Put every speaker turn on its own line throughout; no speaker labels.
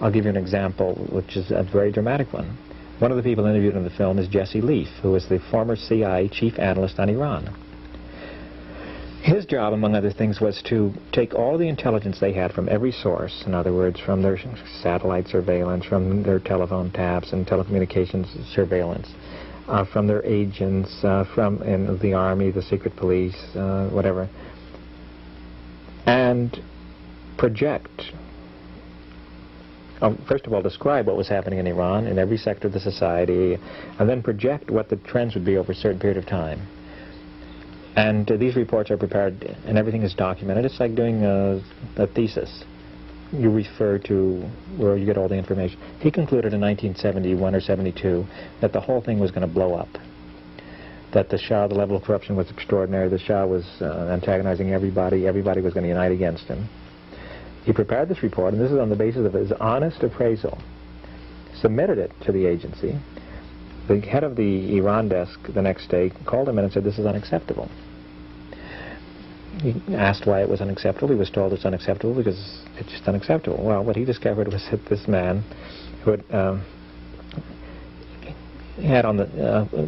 I'll give you an example, which is a very dramatic one. One of the people interviewed in the film is Jesse Leaf, who was the former CIA chief analyst on Iran. His job, among other things, was to take all the intelligence they had from every source, in other words, from their satellite surveillance, from their telephone taps and telecommunications surveillance, from their agents, from in the army, the secret police, whatever, and project, first of all, describe what was happening in Iran in every sector of the society, and then project what the trends would be over a certain period of time. And these reports are prepared, and everything is documented. It's like doing a thesis. You refer to where you get all the information. He concluded in 1971 or 72 that the whole thing was going to blow up. That the Shah, the level of corruption was extraordinary. The Shah was antagonizing everybody. Everybody was going to unite against him. He prepared this report, and this is on the basis of his honest appraisal. Submitted it to the agency. The head of the Iran desk the next day called him in and said, "This is unacceptable." He asked why it was unacceptable. He was told it's unacceptable because it's just unacceptable. Well, what he discovered was that this man who had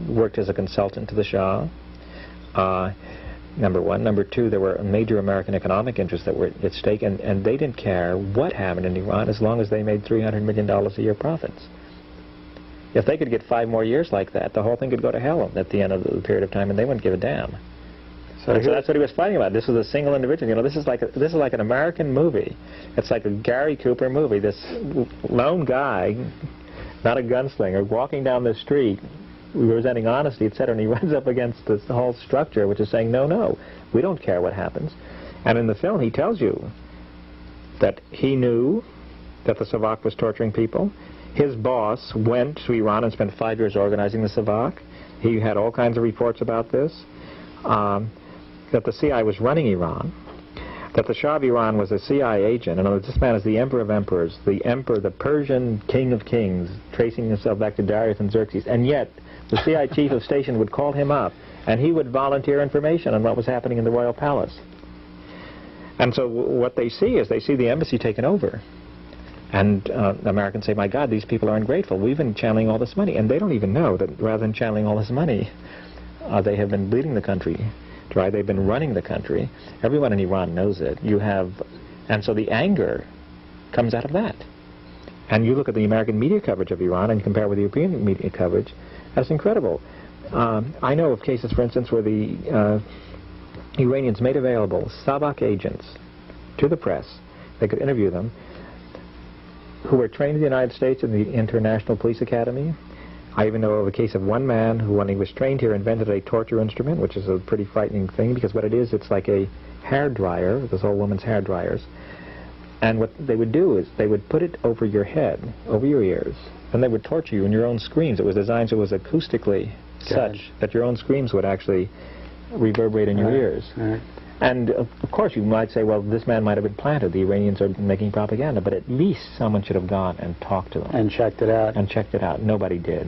worked as a consultant to the Shah, number one. Number two, there were major American economic interests that were at stake, and they didn't care what happened in Iran as long as they made $300 million a year profits. If they could get 5 more years like that, the whole thing could go to hell at the end of the period of time, and they wouldn't give a damn. So that's what he was fighting about. This was a single individual. You know, this is like an American movie. It's like a Gary Cooper movie. This lone guy, not a gunslinger, walking down the street, representing honesty, etc., and he runs up against this whole structure, which is saying, no, no, we don't care what happens. And in the film, he tells you that he knew that the Savak was torturing people. His boss went to Iran and spent 5 years organizing the Savak. He had all kinds of reports about this. That the CIA was running Iran. That the Shah of Iran was a CIA agent. In other words, this man is the emperor of emperors, the emperor, the Persian king of kings, tracing himself back to Darius and Xerxes. And yet, the CIA chief of station would call him up, and he would volunteer information on what was happening in the royal palace. And so what they see is they see the embassy taken over. And Americans say, my God, these people are ungrateful. We've been channeling all this money. And they don't even know that rather than channeling all this money, they have been bleeding the country dry. They've been running the country. Everyone in Iran knows it. And so the anger comes out of that. And you look at the American media coverage of Iran and compare with the European media coverage, that's incredible. I know of cases, for instance, where the Iranians made available Savak agents to the press. They could interview them, who were trained in the United States in the International Police Academy. I even know of a case of one man who, when he was trained here, invented a torture instrument, which is a pretty frightening thing, because what it is, it's like a hair dryer, this old woman's hair dryers. And what they would do is they would put it over your head, over your ears, and they would torture you in your own screams. It was designed so it was acoustically such that your own screams would actually reverberate in your ears. And of course you might say, well, this man might have been planted. The Iranians are making propaganda, but at least someone should have gone and talked to them.
And checked it out.
And checked it out. Nobody did.